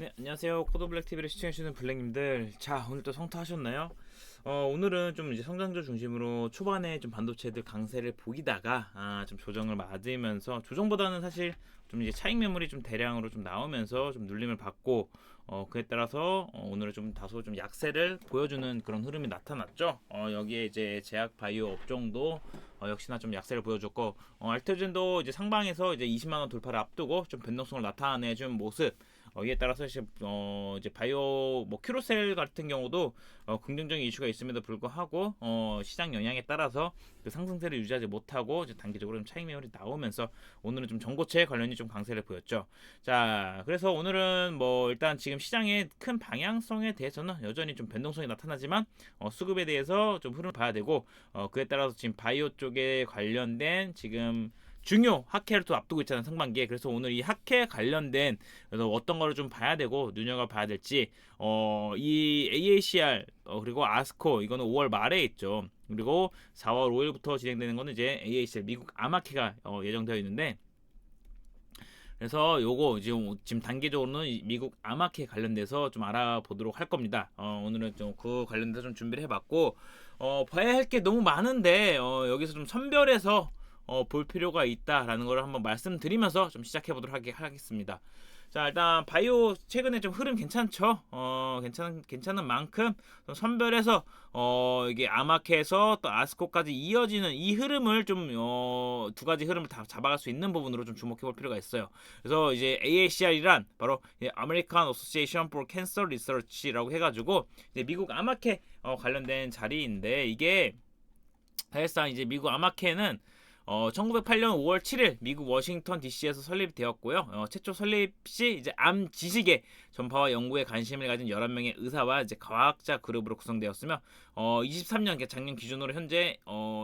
네, 안녕하세요. 코드블랙 TV를 시청해주시는 블랙님들. 자, 오늘 또 성투하셨나요? 오늘은 좀 이제 성장주 중심으로 초반에 좀 반도체들 강세를 보이다가 좀 조정을 맞으면서 조정보다는 사실 좀 이제 차익 매물이 좀 대량으로 좀 나오면서 좀 눌림을 받고 그에 따라서 오늘은 좀 다소 좀 약세를 보여주는 그런 흐름이 나타났죠. 여기에 이제 제약 바이오 업종도 역시나 좀 약세를 보여줬고 알트젠도 이제 상방에서 이제 20만 원 돌파를 앞두고 좀 변동성을 나타내준 모습. 이에 따라서 이제 바이오 뭐 큐로셀 같은 경우도 긍정적인 이슈가 있음에도 불구하고 시장 영향에 따라서 그 상승세를 유지하지 못하고 이제 단기적으로 좀 차익 매물이 나오면서 오늘은 좀 전고체 관련이 좀 강세를 보였죠. 자, 그래서 오늘은 뭐 일단 지금 시장의 큰 방향성에 대해서는 여전히 좀 변동성이 나타나지만 수급에 대해서 좀 흐름을 봐야 되고 그에 따라서 지금 바이오 쪽에 관련된 지금 중요 학회를 또 앞두고 있잖아요, 상반기에. 그래서 오늘 이 학회 관련된, 그래서 어떤 거를 좀 봐야 되고 눈여겨봐야 될지, 이 AACR 그리고 아스코 이거는 5월 말에 있죠. 그리고 4월 5일부터 진행되는 거는 이제 AACR 미국 아마케가 예정되어 있는데, 그래서 요거 지금 단계적으로는 미국 아마케 관련돼서 좀 알아보도록 할 겁니다. 오늘은 좀 그 관련돼서 좀 준비를 해봤고, 봐야 할 게 너무 많은데 여기서 좀 선별해서 볼 필요가 있다라는 걸 한번 말씀드리면서 좀 시작해 보도록 하겠습니다. 자, 일단 바이오 최근에 좀 흐름 괜찮죠? 괜찮은 만큼 좀 선별해서 이게 아마케에서 또 아스코까지 이어지는 이 흐름을 좀 두 가지 흐름을 다 잡아갈 수 있는 부분으로 좀 주목해 볼 필요가 있어요. 그래서 이제 AACR이란 바로 American Association for Cancer Research라고 해가지고 이제 미국 아마케 관련된 자리인데, 이게 사실상 이제 미국 아마케는 1908년 5월 7일 미국 워싱턴 DC에서 설립되었고요. 최초 설립 시 이제 암 지식의 전파와 연구에 관심을 가진 11명의 의사와 이제 과학자 그룹으로 구성되었으며 23년 작년 기준으로 현재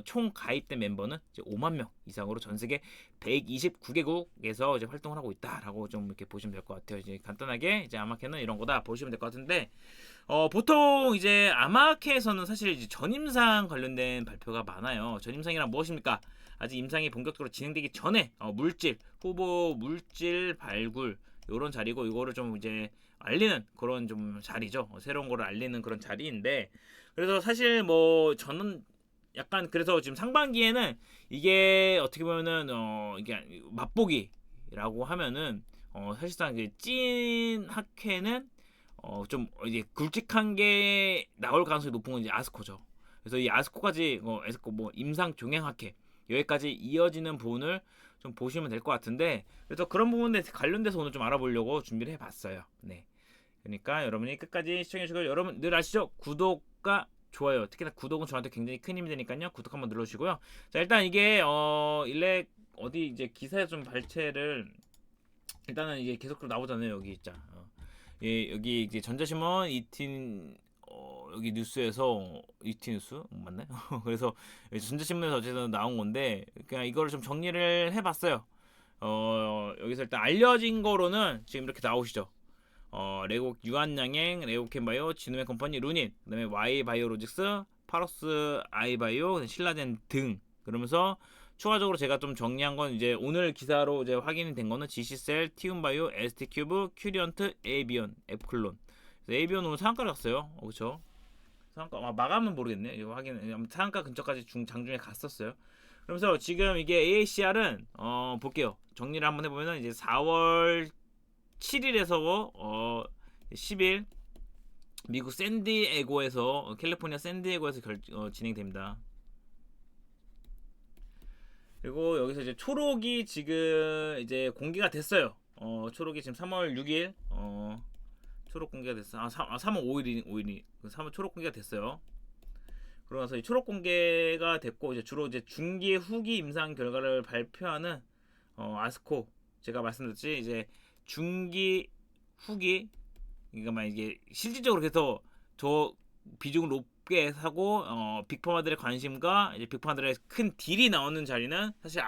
총 가입된 멤버는 이제 5만 명 이상으로 전 세계 129개국에서 이제 활동을 하고 있다라고 좀 이렇게 보시면 될 것 같아요. 이제 간단하게 이제 아마케는 이런 거다 보시면 될 것 같은데, 보통 이제 아마케에서는 사실 이제 전임상 관련된 발표가 많아요. 전임상이란 무엇입니까? 아직 임상이 본격적으로 진행되기 전에 물질 후보 물질 발굴 이런 자리고, 이거를 좀 이제 알리는 그런 좀 자리죠. 새로운 거를 알리는 그런 자리인데, 그래서 사실 뭐 저는 약간, 그래서 지금 상반기에는 이게 어떻게 보면은 이게 맛보기라고 하면은 사실상 이제 찐 학회는 좀 이제 굵직한 게 나올 가능성이 높은 건 이제 아스코죠. 그래서 이 아스코까지 아스코 뭐 임상 종양학회 여기까지 이어지는 부분을 좀 보시면 될 것 같은데, 그래서 그런 부분에 관련돼서 오늘 좀 알아보려고 준비를 해봤어요. 네. 그러니까 여러분이 끝까지 시청해주시고, 여러분 늘 아시죠? 구독과 좋아요, 특히나 구독은 저한테 굉장히 큰 힘이 되니까요. 구독 한번 눌러주시고요. 자, 일단 이게 일렉 어디 이제 기사에 좀 발췌를, 일단은 이게 계속 나오잖아요. 여기 있자. 예, 여기 이제 전자신문 이틴 여기 뉴스에서 이티 뉴스 맞나요? 그래서 전자신문에서 어쨌든 나온 건데, 그냥 이거를 좀 정리를 해봤어요. 여기서 일단 알려진 거로는 지금 이렇게 나오시죠. 레고 유한양행, 레고캠바이오, 지노메 컴퍼니, 루닛, 그다음에 Y바이오로직스, 파로스 아이바이오, 신라젠 등. 그러면서 추가적으로 제가 좀 정리한 건 이제 오늘 기사로 이제 확인이 된 거는 GC셀, 티움바이오, ST큐브, 큐리언트, 에이비온, 앱클론. 에이비온 오늘 상한가 갔어요. 그렇죠? 상한가 마감은 모르겠네. 이거 확인. 상한가 근처까지 장중에 갔었어요. 그러면서 지금 이게 AACR은 볼게요. 정리를 한번 해보면은 이제 4월 7일에서 10일 미국 샌디에고에서 캘리포니아 샌디에고에서 진행됩니다. 그리고 여기서 이제 초록이 지금 이제 공개가 됐어요. 초록이 지금 3월 6일 초록 공개가 됐어. 3월 5일이 3월 초록 공개가 됐어요. 그러고 나서 이 초록 공개가 됐고, 이제 주로 이제 중기 후기 임상 결과를 발표하는 아스코, 제가 말씀드렸지 이제 중기 후기, 그러니까 이게 실질적으로 그래서 저 비중을 높게 하고 빅파마들의 관심과 이제 빅파마들의 큰 딜이 나오는 자리는 사실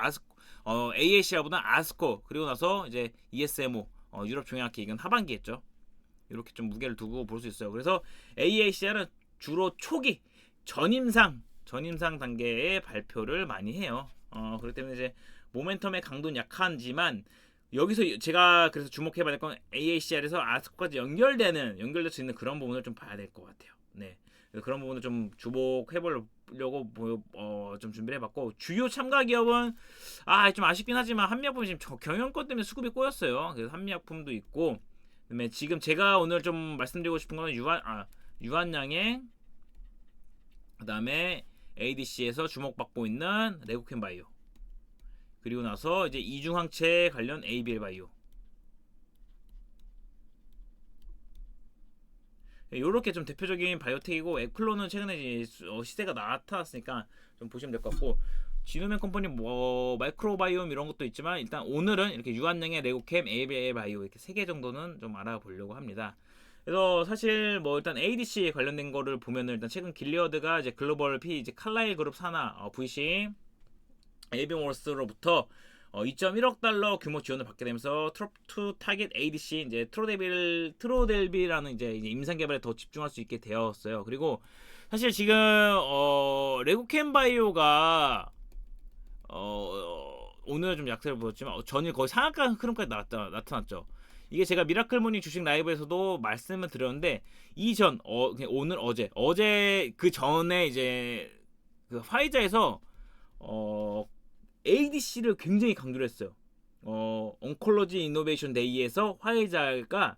AACR보다 아스코, 그리고 나서 이제 ESMO 유럽 종양학회, 이건 하반기겠죠. 이렇게 좀 무게를 두고 볼 수 있어요. 그래서 AACR은 주로 초기 전임상 단계의 발표를 많이 해요. 그렇기 때문에 이제 모멘텀의 강도는 약하지만 여기서 제가 그래서 주목해봐야 될 건 AACR에서 아스코까지 연결될 수 있는 그런 부분을 좀 봐야 될 것 같아요. 네. 그래서 그런 부분을 좀 주목해보려고 좀 준비를 해봤고, 주요 참가 기업은 좀 아쉽긴 하지만 한미약품이 지금 경영권 때문에 수급이 꼬였어요. 그래서 한미약품도 있고, 그다음에 지금 제가 오늘 좀 말씀드리고 싶은 건 유한양행, 그다음에 ADC에서 주목받고 있는 레고캠바이오, 그리고 나서 이제 이중항체 관련 ABL바이오, 요렇게 좀 대표적인 바이오텍이고, 에클로는 최근에 이제 시세가 나타났으니까 좀 보시면 될 것 같고, 지노맨 컴퍼니 뭐 마이크로바이옴 이런 것도 있지만 일단 오늘은 이렇게 유한양의 레고캠, ABL바이오 이렇게 3개 정도는 좀 알아보려고 합니다. 그래서 사실 뭐 일단 ADC 관련된 거를 보면은 일단 최근 길리어드가 이제 글로벌 P 이제 칼라일 그룹 산하 VC 에이빙월스로부터 2.1억 달러 규모 지원을 받게 되면서 트롭2 타겟 ADC 이제 트로델비라는 이제 임상 개발에 더 집중할 수 있게 되었어요. 그리고 사실 지금 레고캠 바이오가 오늘 좀 약세를 보였지만 전일 거의 상한가 흐름까지 나타났죠. 이게 제가 미라클 모닝 주식 라이브에서도 말씀을 드렸는데, 이전 오늘 어제 그 전에 이제 그 화이자에서 ADC를 굉장히 강조를 했어요. 온콜로지 이노베이션 데이에서 화이자가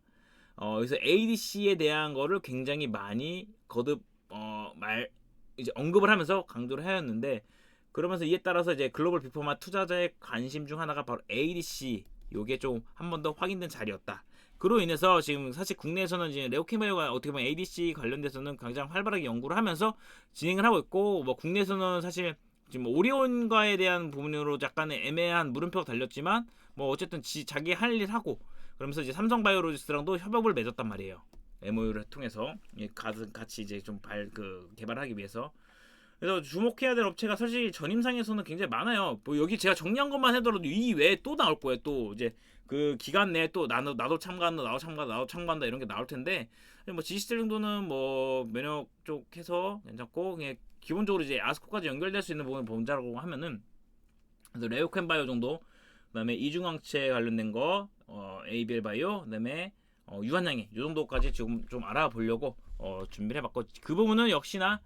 그래서 ADC에 대한 거를 굉장히 많이 거듭 이제 언급을 하면서 강조를 하였는데, 그러면서 이에 따라서 이제 글로벌 빅포마 투자자의 관심 중 하나가 바로 ADC, 요게 좀 한 번 더 확인된 자리였다. 그로 인해서 지금 사실 국내에서는 이제 레오케바이오가 어떻게 보면 ADC 관련돼서는 가장 활발하게 연구를 하면서 진행을 하고 있고, 뭐 국내에서는 사실 지금 오리온과에 대한 부분으로 약간의 애매한 물음표가 달렸지만, 뭐 어쨌든 자기 할 일 하고, 그러면서 이제 삼성바이오로직스랑도 협업을 맺었단 말이에요. MOU를 통해서 같이 이제 좀 개발하기 위해서. 그래서 주목해야 될 업체가 사실 전임상에서는 굉장히 많아요. 뭐 여기 제가 정리한 것만 해더라도 이 외에 또 나올 거예요. 또 이제 그 기간 내에 또 나도 참가한다, 나도 참가한다 이런 게 나올 텐데, 뭐 GC 정도는 뭐 면역 쪽 해서 괜찮고, 그냥 기본적으로 이제 아스코까지 연결될 수 있는 부분을 본다고 하면은, 그래서 레오캠바이오 정도, 그다음에 이중항체 관련된 거, ABL 바이오, 그다음에 유한양행 이 정도까지 지금 좀 알아보려고 준비를 해봤고, 그 부분은 역시나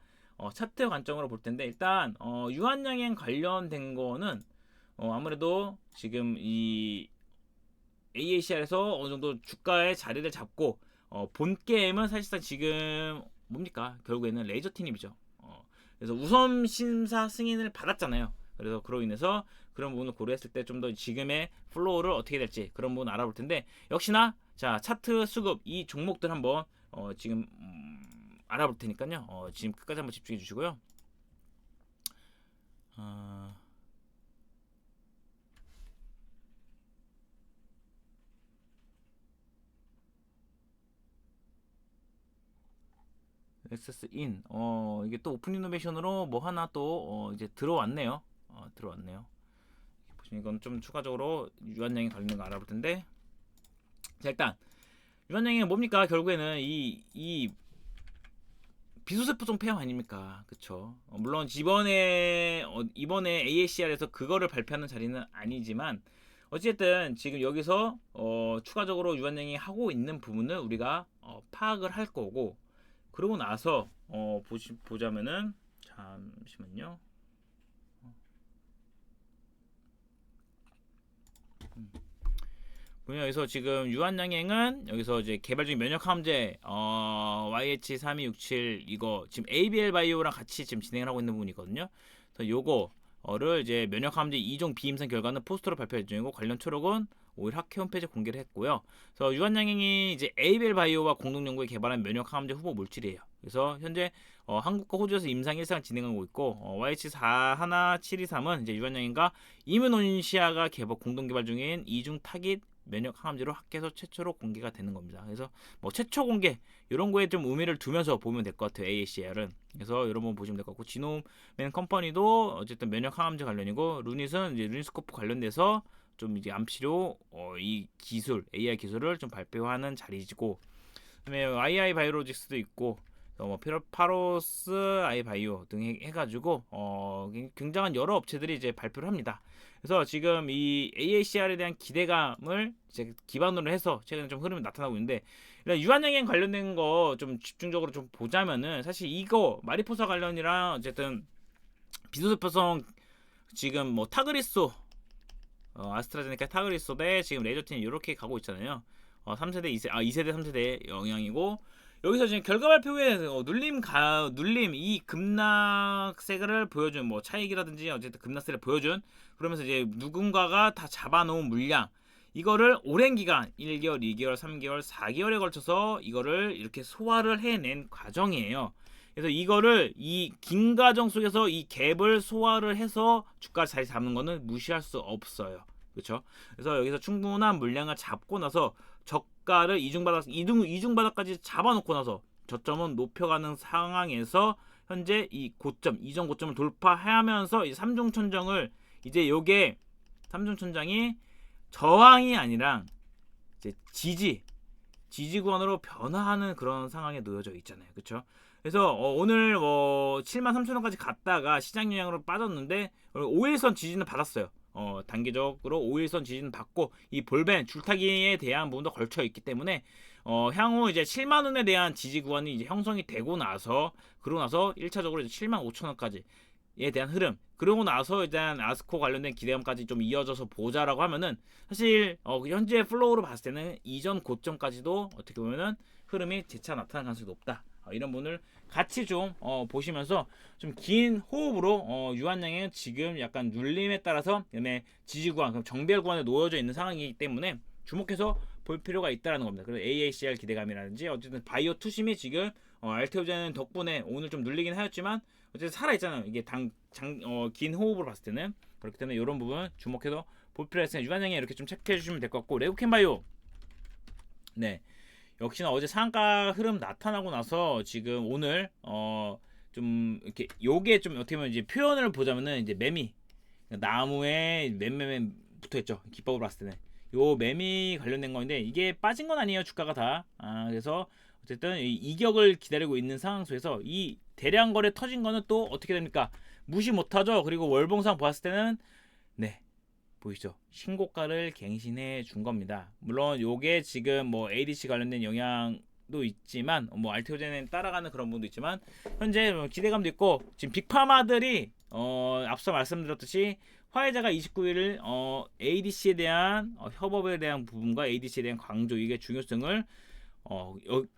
차트 관점으로 볼 텐데, 일단 유한양행 관련된 거는 아무래도 지금 이 AACR에서 어느 정도 주가의 자리를 잡고, 본 게임은 사실상 지금 뭡니까? 결국에는 레이저티닙이죠. 그래서 우선 심사 승인을 받았잖아요. 그래서 그로 인해서 그런 부분을 고려했을 때 좀 더 지금의 플로우를 어떻게 될지 그런 부분 알아볼 텐데, 역시나 자 차트 수급 이 종목들 한번 지금 알아볼 테니까요. 지금 끝까지 한번 집중해 주시고요. 액세스 인 이게 또 오픈 이노베이션으로 뭐 하나 또 이제 들어왔네요. 들어왔네요. 보시면 이건 좀 추가적으로 유한양행 관련된 거 알아볼 텐데, 자 일단 유한양행은 뭡니까? 결국에는 이 비소세포종 폐암 아닙니까? 그쵸? 물론 이번에 AACR에서 그거를 발표하는 자리는 아니지만, 어쨌든 지금 여기서 추가적으로 유한양행이 하고 있는 부분을 우리가 파악을 할 거고, 그러고 나서 보자면은, 잠시만요. 여기서 지금 유한양행은 여기서 이제 개발 중인 면역항암제 YH3267 이거 지금 ABL 바이오랑 같이 지금 진행을 하고 있는 부분이거든요. 그래서 요거를 이제 면역항암제 2종 비임상 결과는 포스터로 발표 예정이고, 관련 초록은 5일 학회 홈페이지에 공개를 했고요. 그래서 유한양행이 이제 ABL 바이오와 공동 연구에 개발한 면역항암제 후보 물질이에요. 그래서 현재 한국과 호주에서 임상 1상을 진행하고 있고, YH41723은 이제 유한양행과 이뮤노시아가 공동 개발 중인 이중 타깃 면역 항암제로 학계에서 최초로 공개가 되는 겁니다. 그래서 뭐 최초 공개 이런 거에 좀 의미를 두면서 보면 될 것 같아요. AACR은. 그래서 여러분 보시면 될 것 같고, 지노맨 컴퍼니도 어쨌든 면역 항암제 관련이고, 루닛은 이제 루닛스코프 관련돼서 좀 이제 암치료 이 기술 AI 기술을 좀 발표하는 자리이고, 그다음에 II 바이오로직스도 있고, 뭐 파로스 아이 바이오 등 해가지고 굉장한 여러 업체들이 이제 발표를 합니다. 그래서 지금 이 AACR에 대한 기대감을 이제 기반으로 해서 최근에 좀 흐름이 나타나고 있는데, 일단 유한양행 관련된 거 좀 집중적으로 좀 보자면은 사실 이거 마리포사 관련이랑 어쨌든 비소수표성 지금 뭐 타그리소 아스트라제네카 타그리소 대 지금 레이저틴 이렇게 가고 있잖아요. 3세대 2세대 3세대 영향이고, 여기서 지금 결과 발표 후에 눌림 이 급락세를 보여준 뭐 차익이라든지 어쨌든 급락세를 보여준, 그러면서 이제 누군가가 다 잡아놓은 물량, 이거를 오랜 기간 1개월, 2개월, 3개월, 4개월에 걸쳐서 이거를 이렇게 소화를 해낸 과정이에요. 그래서 이거를 이 긴 과정 속에서 이 갭을 소화를 해서 주가를 잘 잡는 거는 무시할 수 없어요. 그렇죠? 그래서 여기서 충분한 물량을 잡고 나서 저가를 이중바닥까지 잡아놓고 나서 저점은 높여가는 상황에서 현재 이 고점, 이전 고점을 돌파하면서 이 삼중천정을 이제 요게 삼중천장이 저항이 아니라 이제 지지 구간으로 변화하는 그런 상황에 놓여져 있잖아요. 그렇죠? 그래서 오늘 73,000원까지 갔다가 시장 영향으로 빠졌는데 5일선 지지는 받았어요. 단기적으로 5일선 지지는 받고 이 볼벤 줄타기에 대한 부분도 걸쳐 있기 때문에 향후 이제 7만 원에 대한 지지 구간이 이제 형성이 되고 나서, 그러고 나서 1차적으로 이제 75,000원까지에 대한 흐름, 그러고 나서 일단 아스코 관련된 기대감까지 좀 이어져서 보자라고 하면은 사실 현재 플로우로 봤을 때는 이전 고점까지도 어떻게 보면은 흐름이 재차 나타날 가능성이 높다. 이런 부분을 같이 좀 보시면서 좀 긴 호흡으로 유한양의 지금 약간 눌림에 따라서 지지구간, 정배열 구간에 놓여져 있는 상황이기 때문에 주목해서 볼 필요가 있다는 겁니다. 그래서 AACR 기대감이라든지 어쨌든 바이오 투심이 지금 알테오젠 덕분에 오늘 좀 눌리긴 하였지만 어쨌든 살아있잖아요. 이게 긴 호흡으로 봤을 때는. 그렇기 때문에 이런 부분 주목해서 볼 필요가 있으니까 유한양에 이렇게 좀 체크해 주시면 될 것 같고, 레고캔바이오 네, 역시나 어제 상한가 흐름 나타나고 나서 지금 오늘 좀 이렇게 요게 좀 어떻게 보면 이제 표현을 보자면은 이제 매미, 나무에 매매매 붙어있죠. 기법으로 봤을 때는 요 매미 관련된 건데 이게 빠진 건 아니에요. 주가가 다. 그래서 어쨌든 이격을 기다리고 있는 상황 속에서 이 대량 거래 터진 거는 또 어떻게 됩니까? 무시 못하죠. 그리고 월봉상 보았을 때는 네, 보이시죠? 신고가를 갱신해 준 겁니다. 물론 요게 지금 뭐 ADC 관련된 영향도 있지만 뭐 알테오젠에 따라가는 그런 부분도 있지만 현재 기대감도 있고, 지금 빅파마들이 앞서 말씀드렸듯이 화이자가 29일 ADC에 대한 협업에 대한 부분과 ADC에 대한 강조, 이게 중요성을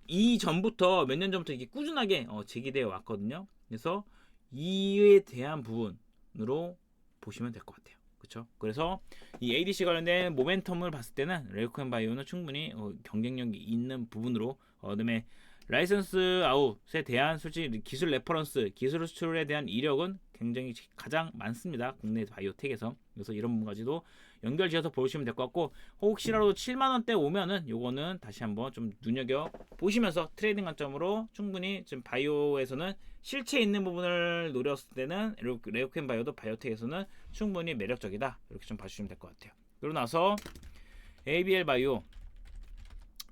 이전부터 몇 년 전부터 이게 꾸준하게 제기되어 왔거든요. 그래서 이에 대한 부분으로 보시면 될 것 같아요. 그렇죠? 그래서 이 ADC 관련된 모멘텀을 봤을 때는 레고캔바이오는 충분히 경쟁력이 있는 부분으로, 그다음에 라이선스 아웃에 대한 솔직히 기술 레퍼런스, 기술 수출에 대한 이력은 굉장히 가장 많습니다. 국내 바이오텍에서. 그래서 이런 부분까지도 연결지어서 보시면 될 것 같고, 혹시라도 7만 원대 오면은 요거는 다시 한번 좀 눈여겨 보시면서 트레이딩 관점으로 충분히 지금 바이오에서는 실체 있는 부분을 노렸을 때는 레오캔 바이오도 바이오텍에서는 충분히 매력적이다. 이렇게 좀 봐주시면 될 것 같아요. 그러고 나서 ABL 바이오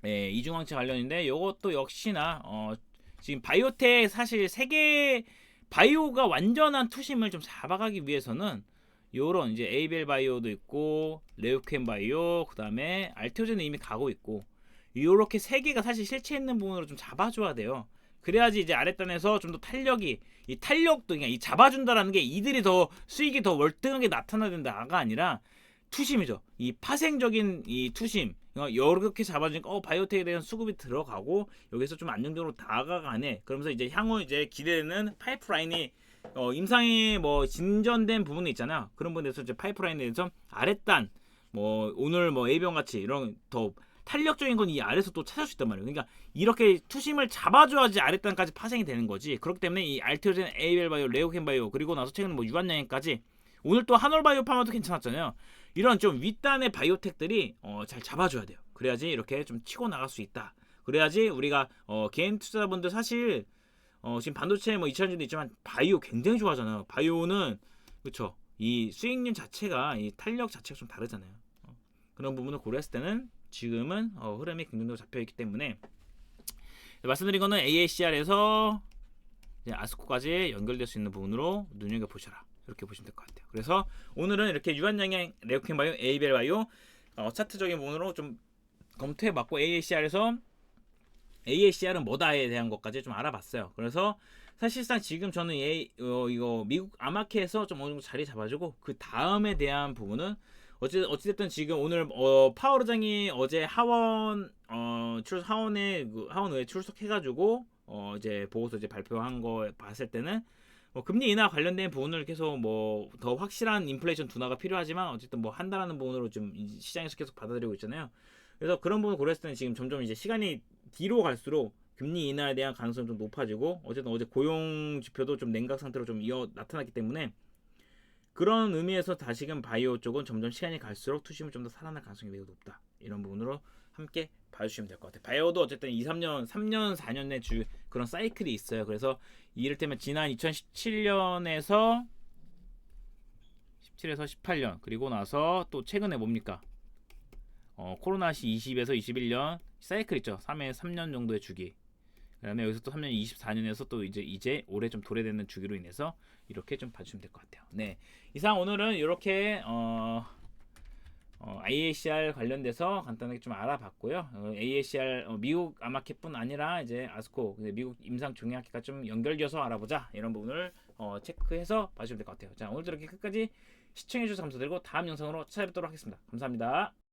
이중항체 관련인데 요것도 역시나 지금 바이오텍 사실 세계 바이오가 완전한 투심을 좀 잡아가기 위해서는 요런 이제 ABL 바이오도 있고 레오캔 바이오, 그 다음에 알테오젠은 이미 가고 있고, 요렇게 세 개가 사실 실체 있는 부분으로 좀 잡아줘야 돼요. 그래야지 이제 아랫단에서 좀 더 탄력이, 이 탄력도 그냥 이 잡아준다라는 게 이들이 더 수익이 더 월등하게 나타나야 된다가 아니라 투심이죠. 이 파생적인 이 투심, 이렇게 잡아주니까 바이오텍에 대한 수급이 들어가고 여기서 좀 안정적으로 다가가네. 그러면서 이제 향후 이제 기대되는 파이프라인이 임상이 뭐 진전된 부분이 있잖아요. 그런 부분에서 이제 파이프라인에 대해서 아랫단 뭐 오늘 뭐 A병 같이 이런 더 탄력적인 건 이 아래에서 또 찾을 수 있단 말이에요. 그러니까 이렇게 투심을 잡아줘야지 아랫단까지 파생이 되는 거지. 그렇기 때문에 이 알테오젠, 에이벨 바이오, 레오캔 바이오, 그리고 나서 최근 뭐 유한양행까지, 오늘 또 한올 바이오 파마도 괜찮았잖아요. 이런 좀 윗단의 바이오텍들이 잘 잡아줘야 돼요. 그래야지 이렇게 좀 치고 나갈 수 있다. 그래야지 우리가 개인 투자자분들 사실 지금 반도체 뭐 2차전지도 있지만 바이오 굉장히 좋아하잖아요. 바이오는 그렇죠. 이 수익률 자체가, 이 탄력 자체가 좀 다르잖아요. 그런 부분을 고려했을 때는 지금은 흐름이 긍정적으로 잡혀있기 때문에 말씀드린 거는 AACR에서 아스코까지 연결될 수 있는 부분으로 눈여겨보셔라. 이렇게 보시면 될 것 같아요. 그래서 오늘은 이렇게 유한양행, 레오킨 바이오, 에이벨 바이오 차트적인 부분으로 좀 검토해봤고 AACR은 뭐다에 대한 것까지 좀 알아봤어요. 그래서 사실상 지금 저는 이거 미국 아마케에서 좀 어느 정도 자리 잡아주고 그 다음에 대한 부분은 어찌됐든 지금 오늘 파월 의장이 어제 하원의회 출석해가지고 이제 보고서 이제 발표한 거 봤을 때는 금리 인하 관련된 부분을 계속 더 확실한 인플레이션 둔화가 필요하지만 어쨌든 한다라는 부분으로 좀 시장에서 계속 받아들이고 있잖아요. 그래서 그런 부분 고려했을 때는 지금 점점 이제 시간이 뒤로 갈수록 금리 인하에 대한 가능성이 좀 높아지고 어쨌든 어제 고용 지표도 좀 냉각 상태로 좀 나타났기 때문에 그런 의미에서 다시금 바이오 쪽은 점점 시간이 갈수록 투심은 좀 더 살아날 가능성이 매우 높다. 이런 부분으로 함께 봐주시면 될 것 같아요. 바이오도 어쨌든 3년, 4년의 그런 사이클이 있어요. 그래서 이를테면 지난 2017년에서 17에서 18년 그리고 나서 또 최근에 뭡니까? 코로나 시 20에서 21년 사이클 있죠. 3년 정도의 주기. 그다음에 여기서 또 3년 24년에서 또 이제 올해 좀 도래되는 주기로 인해서 이렇게 좀 봐주시면 될 것 같아요. 네, 이상 오늘은 이렇게 AACR 관련돼서 간단하게 좀 알아봤고요. AACR 미국 아마켓뿐 아니라 이제 아스코 미국 임상 종양학회가 좀 연결되어서 알아보자 이런 부분을 체크해서 봐주시면 될 것 같아요. 자, 오늘도 이렇게 끝까지 시청해주셔서 감사드리고 다음 영상으로 찾아뵙도록 하겠습니다. 감사합니다.